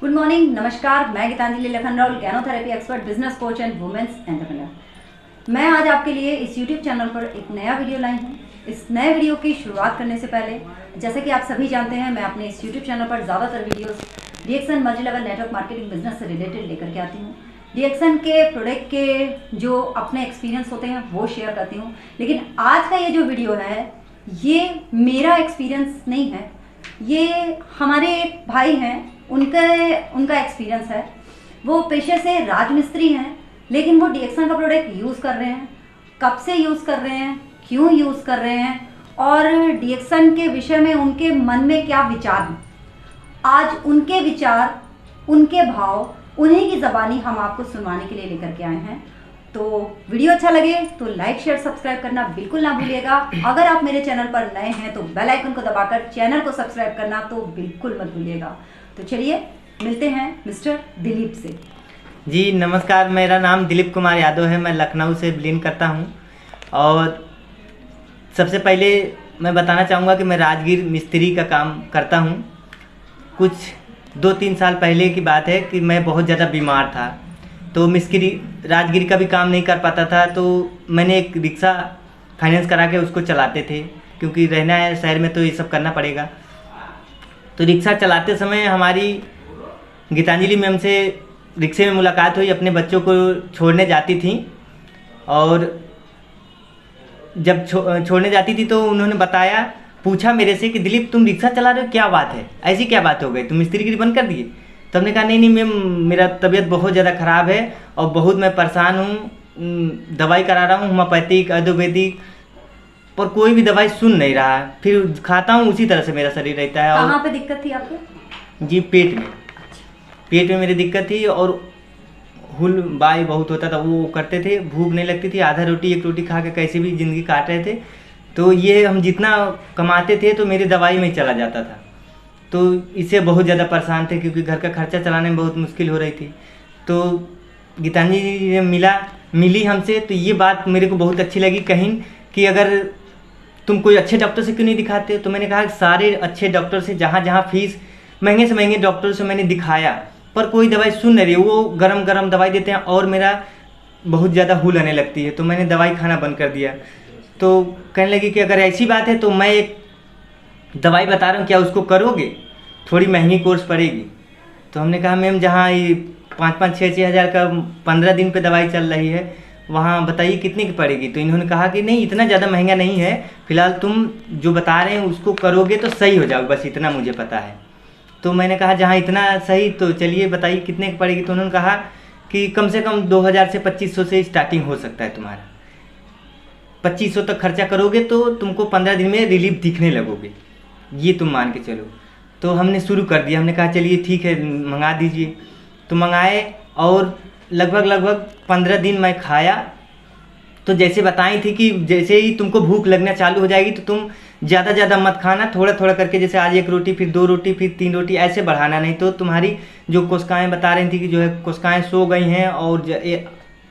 Good morning, नमस्कार। मैं Geetanjali Lakhanrao, ganotherapy expert, business coach and women's entrepreneur. मैं आज आपके लिए इस यूट्यूब चैनल पर एक नया वीडियो लाई हूँ। इस नए वीडियो की शुरुआत करने से पहले, जैसे कि आप सभी जानते हैं, मैं अपने इस यूट्यूब चैनल पर ज़्यादातर videos DXN multi level network marketing business से रिलेटेड लेकर के आती हूँ। डीएक्सन के प्रोडक्ट के जो अपने एक्सपीरियंस होते हैं वो शेयर करती हूँ। लेकिन आज का ये जो वीडियो है, ये मेरा एक्सपीरियंस नहीं है, ये हमारे एक भाई हैं, उनका एक्सपीरियंस है। वो पेशे से राजमिस्त्री हैं, लेकिन वो डीएक्सन का प्रोडक्ट यूज़ कर रहे हैं। कब से यूज़ कर रहे हैं, क्यों यूज़ कर रहे हैं और डीएक्सन के विषय में उनके मन में क्या विचार हैं, आज उनके विचार, उनके भाव, उन्हीं की ज़बानी हम आपको सुनवाने के लिए लेकर के आए हैं। तो वीडियो अच्छा लगे तो लाइक शेयर सब्सक्राइब करना बिल्कुल ना भूलिएगा। अगर आप मेरे चैनल पर नए हैं तो बेल आइकन को दबाकर चैनल को सब्सक्राइब करना तो बिल्कुल मत भूलिएगा। तो चलिए मिलते हैं मिस्टर दिलीप से। जी नमस्कार, मेरा नाम दिलीप कुमार यादव है। मैं लखनऊ से बिलोंग करता हूं और सबसे पहले मैं बताना चाहूँगा कि मैं राजगीर मिस्त्री का काम करता हूं। कुछ 2-3 साल पहले की बात है कि मैं बहुत ज़्यादा बीमार था, तो मिस्त्री राजगीर का भी काम नहीं कर पाता था। तो मैंने एक रिक्शा फाइनेंस करा के उसको चलाते थे, क्योंकि रहना है शहर में तो ये सब करना पड़ेगा। तो रिक्शा चलाते समय हमारी गीतांजलि मैम से रिक्शे में मुलाकात हुई। अपने बच्चों को छोड़ने जाती थी और जब छोड़ने जाती थी तो उन्होंने पूछा मेरे से कि दिलीप तुम रिक्शा चला रहे हो, क्या बात है, ऐसी क्या बात हो गई, तुम मिस्त्रीगिरी बंद कर दिए? तो हमने कहा नहीं मैम, मेरा तबीयत बहुत ज़्यादा ख़राब है और बहुत मैं परेशान हूँ। दवाई करा रहा हूँ होम्योपैथिक, आयुर्वेदिक, पर कोई भी दवाई सुन नहीं रहा है। फिर खाता हूँ उसी तरह से मेरा शरीर रहता है। कहाँ पे दिक्कत थी आपको? जी, पेट में मेरी दिक्कत थी और हुल बाई बहुत होता था, वो करते थे। भूख नहीं लगती थी, आधा रोटी एक रोटी खा के कैसे भी ज़िंदगी काट रहे थे। तो ये हम जितना कमाते थे तो मेरी दवाई में चला जाता था। तो इससे बहुत ज़्यादा परेशान थे, क्योंकि घर का खर्चा चलाने में बहुत मुश्किल हो रही थी। तो गीतांजलि जी मिली हमसे, तो ये बात मेरे को बहुत अच्छी लगी कहीं कि अगर तुम कोई अच्छे डॉक्टर से क्यों नहीं दिखाते हो। तो मैंने कहा सारे अच्छे डॉक्टर से, जहाँ जहाँ फीस महंगे से महंगे डॉक्टर से मैंने दिखाया, पर कोई दवाई सुन नहीं रही। वो गरम गरम दवाई देते हैं और मेरा बहुत ज़्यादा हुल आने लगती है। तो मैंने दवाई खाना बंद कर दिया। तो कहने लगी कि अगर ऐसी बात है तो मैं एक दवाई बता रहा हूँ, क्या उसको करोगे? थोड़ी महंगी कोर्स पड़ेगी। तो हमने कहा मैम, जहाँ ये 5-5, 6-6 हज़ार का 15 दिन पे दवाई चल रही है, वहाँ बताइए कितने की पड़ेगी? तो इन्होंने कहा कि नहीं, इतना ज़्यादा महंगा नहीं है, फिलहाल तुम जो बता रहे हैं उसको करोगे तो सही हो जाओगे, बस इतना मुझे पता है। तो मैंने कहा जहाँ इतना सही, तो चलिए बताइए कितने की पड़ेगी? तो उन्होंने कहा कि कम से कम 2000 से 2500 से स्टार्टिंग हो सकता है तुम्हारा। 2500 तक खर्चा करोगे तो तुमको 15 दिन में रिलीफ दिखने लगोगे, ये तुम मान के चलो। तो हमने शुरू कर दिया। हमने कहा चलिए ठीक है, मंगा दीजिए। तो मंगाए और लगभग 15 दिन मैं खाया। तो जैसे बताई थी कि जैसे ही तुमको भूख लगना चालू हो जाएगी तो तुम ज़्यादा मत खाना, थोड़ा थोड़ा करके, जैसे आज 1 रोटी, फिर 2 रोटी, फिर 3 रोटी, ऐसे बढ़ाना। नहीं तो तुम्हारी जो कोशिकाएँ बता रही थी कि जो है कोशिकाएँ सो गई हैं और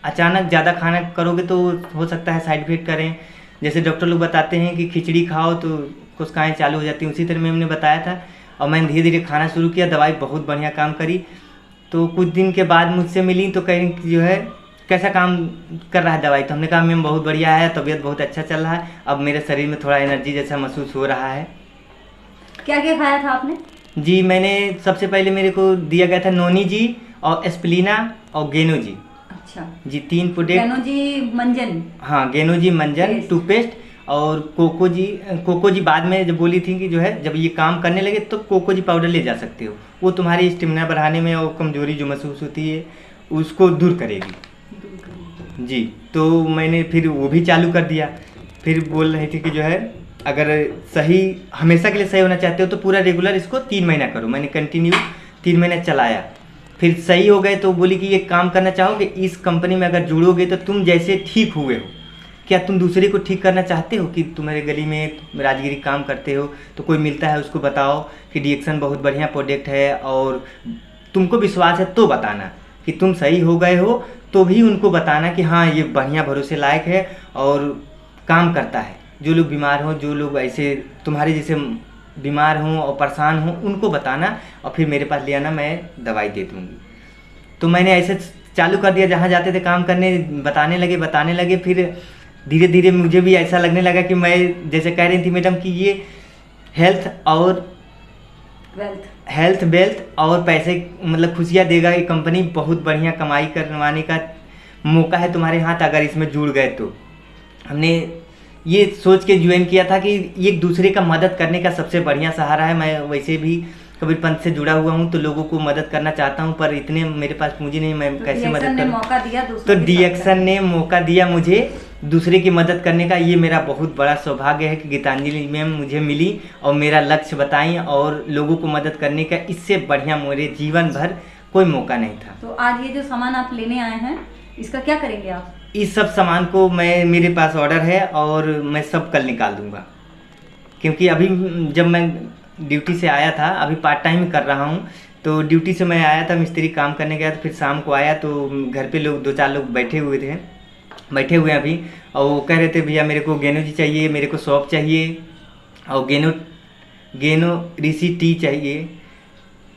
अचानक ज़्यादा खाना करोगे तो हो सकता है साइड इफेक्ट करें। जैसे डॉक्टर लोग बताते हैं कि खिचड़ी खाओ तो कोशिकाएँ चालू हो जाती हैं, उसी तरह मैम ने बताया था। और मैंने धीरे धीरे खाना शुरू किया। दवाई बहुत बढ़िया काम करी। तो कुछ दिन के बाद मुझसे मिली तो कहीं जो है कैसा काम कर रहा है दवाई? तो हमने कहा मैम बहुत बढ़िया है, तबीयत बहुत अच्छा चल रहा है, अब मेरे शरीर में थोड़ा एनर्जी जैसा महसूस हो रहा है। क्या क्या खाया था आपने? जी, मैंने सबसे पहले मेरे को दिया गया था नोनी जी और एस्प्लिना और गेनो जी। अच्छा जी, 3 प्रोडक्ट। गेनो जी मंजन? हाँ, गेनो जी मंजन टूथपेस्ट। और कोको जी बाद में जब बोली थी कि जो है जब ये काम करने लगे तो कोको जी पाउडर ले जा सकते हो, वो तुम्हारी स्टेमिना बढ़ाने में और कमजोरी जो महसूस होती है उसको दूर करेगी। जी, तो मैंने फिर वो भी चालू कर दिया। फिर बोल रहे थे कि जो है अगर सही हमेशा के लिए सही होना चाहते हो तो पूरा रेगुलर इसको 3 महीना करो। मैंने कंटिन्यू 3 महीना चलाया, फिर सही हो गए। तो बोली कि ये काम करना चाहोगे, इस कंपनी में अगर जुड़ोगे तो तुम जैसे ठीक हुए हो, क्या तुम दूसरे को ठीक करना चाहते हो? कि तुम्हारे गली में राजगिरी काम करते हो तो कोई मिलता है, उसको बताओ कि डीएक्सन बहुत बढ़िया प्रोडक्ट है और तुमको विश्वास है तो बताना कि तुम सही हो गए हो, तो भी उनको बताना कि हाँ ये बढ़िया भरोसे लायक है और काम करता है। जो लोग बीमार हो, जो लोग ऐसे तुम्हारे जैसे बीमार हूँ और परेशान हूँ उनको बताना और फिर मेरे पास ले आना, मैं दवाई दे दूँगी। तो मैंने ऐसे चालू कर दिया, जहाँ जाते थे काम करने बताने लगे। फिर धीरे धीरे मुझे भी ऐसा लगने लगा कि मैं, जैसे कह रही थी मैडम कि ये हेल्थ वेल्थ और पैसे मतलब खुशियाँ देगा, ये कंपनी बहुत बढ़िया कमाई करवाने का मौका है तुम्हारे हाथ अगर इसमें जुड़ गए तो। हमने ये सोच के ज्वाइन किया था कि एक दूसरे का मदद करने का सबसे बढ़िया सहारा है। मैं वैसे भी कबीर पंथ से जुड़ा हुआ हूँ तो लोगों को मदद करना चाहता हूँ, पर इतने मेरे पास पूंजी नहीं, मैं कैसे मदद करूँ। तो डीएक्शन ने मौका दिया मुझे दूसरे की मदद करने का। ये मेरा बहुत बड़ा सौभाग्य है कि गीतांजलि मैम मुझे मिली और मेरा लक्ष्य बताई और लोगों को मदद करने का, इससे बढ़िया मेरे जीवन भर कोई मौका नहीं था। तो आज ये जो सामान आप लेने आए हैं इसका क्या करेंगे आप? इस सब सामान को मेरे पास ऑर्डर है और मैं सब कल निकाल दूंगा, क्योंकि अभी जब मैं ड्यूटी से आया था, अभी पार्ट टाइम कर रहा हूँ, तो ड्यूटी से मैं आया था, मिस्त्री काम करने गया, तो फिर शाम को आया तो घर पे लोग 2-4 लोग बैठे हुए हैं अभी, और वो कह रहे थे भैया मेरे को गेनो जी चाहिए, मेरे को सौंफ चाहिए और गेनो ऋषि टी चाहिए।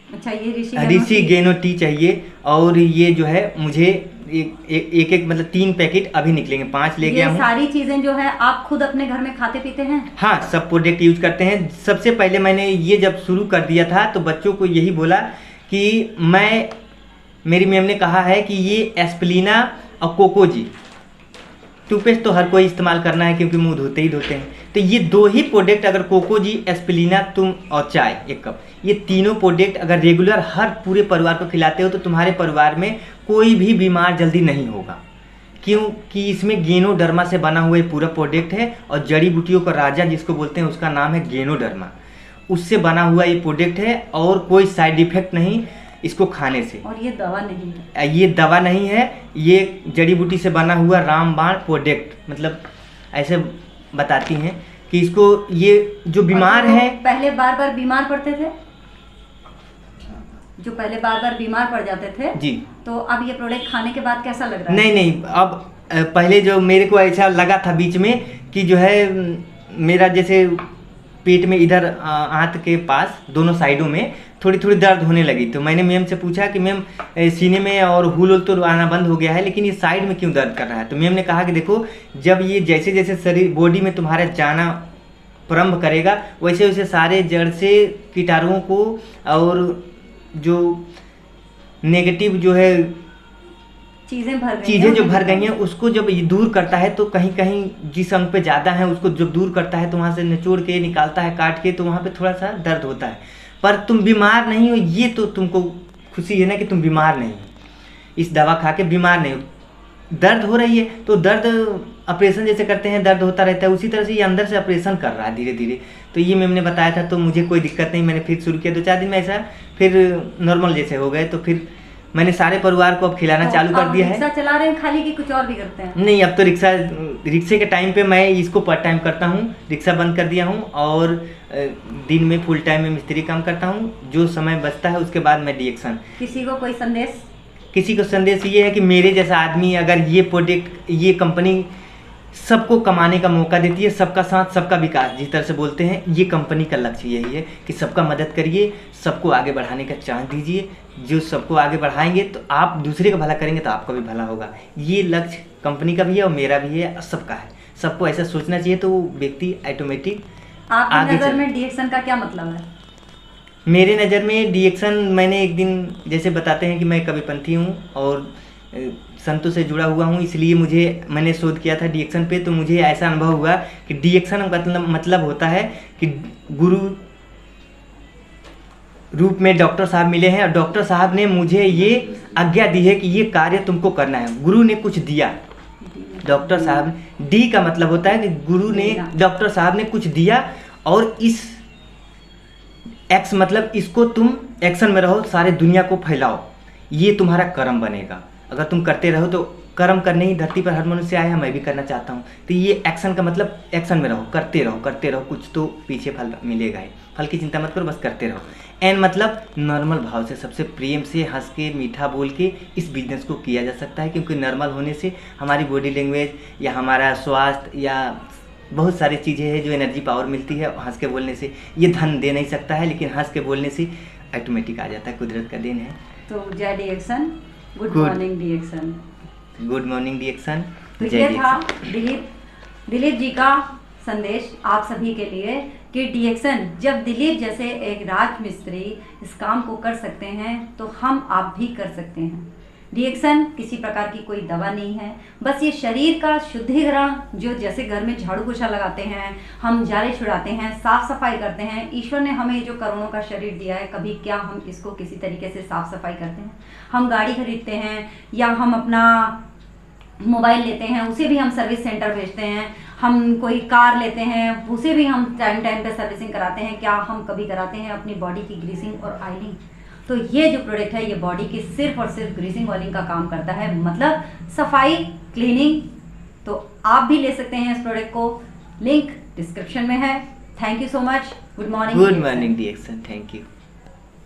अच्छा, ये ऋषि गेनो टी चाहिए। और ये जो है मुझे एक मतलब 3 पैकेट अभी निकलेंगे, 5 ले गया हूँ। सारी चीजें जो है आप खुद अपने घर में खाते पीते हैं? हाँ, सब प्रोडक्ट यूज करते हैं। सबसे पहले मैंने ये जब शुरू कर दिया था तो बच्चों को यही बोला कि मेरी मैम ने कहा है कि ये एस्प्लिना और कोकोजी, टूथपेस्ट तो हर कोई इस्तेमाल करना है क्योंकि मुंह धोते हैं, तो ये 2 ही प्रोडक्ट अगर कोकोजी, एस्प्लिना तुम और चाय 1 कप, ये तीनों प्रोडक्ट अगर रेगुलर हर पूरे परिवार को खिलाते हो तो तुम्हारे परिवार में कोई भी बीमार जल्दी नहीं होगा। क्योंकि इसमें गेनोडर्मा से बना हुआ पूरा प्रोडक्ट है और जड़ी बूटियों का राजा जिसको बोलते हैं उसका नाम है गेनोडर्मा, उससे बना हुआ ये प्रोडक्ट है और कोई साइड इफेक्ट नहीं इसको खाने से। और ये दवा नहीं है? ये दवा नहीं है, ये जड़ी बूटी से बना हुआ रामबाण प्रोडक्ट, मतलब ऐसे बताती हैं कि इसको ये जो बीमार है, पहले बार बार बीमार पड़ते थे, जो पहले बार बार बीमार पड़ जाते थे जी, तो अब ये प्रोडक्ट खाने के बाद कैसा लग रहा है? नहीं, अब पहले जो मेरे को ऐसा लगा था बीच में कि जो है मेरा जैसे पेट में इधर आंत के पास दोनों साइडों में थोड़ी थोड़ी दर्द होने लगी, तो मैंने मैम से पूछा कि मैम सीने में और हुल तो आना बंद हो गया है लेकिन ये साइड में क्यों दर्द कर रहा है। तो मैम ने कहा कि देखो, जब ये जैसे जैसे शरीर बॉडी में तुम्हारे जाना प्रारंभ करेगा वैसे वैसे सारे जड़ से कीटाणुओं को और जो नेगेटिव जो है चीज़ें जो भर गई हैं उसको जब ये दूर करता है तो कहीं कहीं जिस अंग पे ज़्यादा है उसको जब दूर करता है तो वहाँ से निचोड़ के निकालता है, काट के, तो वहाँ पे थोड़ा सा दर्द होता है। पर तुम बीमार नहीं हो, ये तो तुमको खुशी है ना कि तुम बीमार नहीं हो, इस दवा खा के बीमार नहीं हो। दर्द हो रही है तो दर्द ऑपरेशन जैसे करते हैं दर्द होता रहता है, उसी तरह से ये अंदर से ऑपरेशन कर रहा है धीरे धीरे। तो ये मैम ने बताया था तो मुझे कोई दिक्कत नहीं, मैंने फिर शुरू किया 2-4 दिन में ऐसा, फिर नॉर्मल जैसे हो गए, तो फिर मैंने सारे परिवार को अब खिलाना चालू कर दिया है। रिक्शा चला रहे हैं खाली कि कुछ और भी करते हैं? नहीं, अब तो रिक्शे के टाइम पे मैं इसको पार्ट टाइम करता हूँ, रिक्शा बंद कर दिया हूँ और दिन में फुल टाइम में मिस्त्री काम करता हूँ। जो समय बचता है उसके बाद मैं डीएक्शन। किसी को कोई संदेश? किसी को संदेश ये है कि मेरे जैसा आदमी अगर ये प्रोडक्ट, ये कंपनी सबको कमाने का मौका देती है, सबका साथ सबका विकास जिस तरह से बोलते हैं, ये कंपनी का लक्ष्य यही है कि सबका मदद करिए, सबको आगे बढ़ाने का चांस दीजिए। जो सबको आगे बढ़ाएंगे तो आप दूसरे का भला करेंगे तो आपका भी भला होगा। ये लक्ष्य कंपनी का भी है और मेरा भी है, सबका है। सबको ऐसा सोचना चाहिए तो व्यक्ति ऑटोमेटिक आपकी नज़र में डीएक्शन का क्या मतलब है? मेरे नज़र में डीएक्शन, मैंने एक दिन जैसे बताते हैं कि मैं कबीरपंथी हूँ और संतों से जुड़ा हुआ हूँ, इसलिए मैंने शोध किया था डीएक्शन पे, तो मुझे ऐसा अनुभव हुआ कि डीएक्शन का मतलब होता है कि गुरु रूप में डॉक्टर साहब मिले हैं और डॉक्टर साहब ने मुझे ये आज्ञा दी है कि ये कार्य तुमको करना है। गुरु ने कुछ दिया, डॉक्टर साहब, डी का मतलब होता है कि गुरु ने, डॉक्टर साहब ने कुछ दिया और इस एक्स मतलब इसको तुम एक्शन में रहो, सारे दुनिया को फैलाओ, ये तुम्हारा कर्म बनेगा। अगर तुम करते रहो तो कर्म करने ही धरती पर हर मनुष्य आया है, मैं भी करना चाहता हूँ। तो ये एक्शन का मतलब एक्शन में रहो, करते रहो, कुछ तो पीछे फल मिलेगा ही। फल की चिंता मत करो, बस करते रहो। एन मतलब नॉर्मल भाव से, सबसे प्रेम से, हंस के, मीठा बोल के इस बिजनेस को किया जा सकता है, क्योंकि नॉर्मल होने से हमारी बॉडी लैंग्वेज या हमारा स्वास्थ्य या बहुत सारी चीज़ें हैं जो एनर्जी पावर मिलती है हंस के बोलने से। ये धन दे नहीं सकता है, लेकिन हंस के बोलने से ऑटोमेटिक आ जाता है, कुदरत का देन है। तो जय DXN, good Good. Morning DXN. Good morning DXN. तो जय ये था डिएक्शन। दिलीप जी का संदेश आप सभी के लिए कि डिएक्शन, जब दिलीप जैसे एक राजमिस्त्री इस काम को कर सकते हैं तो हम आप भी कर सकते हैं। डिएक्शन किसी प्रकार की कोई दवा नहीं है, बस ये शरीर का शुद्धिकरण, जो जैसे घर में झाड़ू पोछा लगाते हैं, हम जाले छुड़ाते हैं, साफ सफाई करते हैं। ईश्वर ने हमें जो करोड़ों का शरीर दिया है, कभी क्या हम इसको किसी तरीके से साफ सफाई करते हैं? हम गाड़ी खरीदते हैं या हम अपना मोबाइल लेते हैं, उसे भी हम सर्विस सेंटर भेजते हैं। हम कोई कार लेते हैं, उसे भी हम टाइम टाइम पे सर्विसिंग कराते हैं। क्या हम कभी कराते हैं अपनी बॉडी की ग्रीसिंग और ऑयलिंग? तो ये जो प्रोडक्ट है, ये बॉडी की सिर्फ और सिर्फ ग्रीसिंग ऑयलिंग का काम करता है, मतलब सफाई, क्लीनिंग। तो आप भी ले सकते हैं इस प्रोडक्ट को, लिंक डिस्क्रिप्शन में है। Thank you so much. Good morning. Good morning DXN. Thank you.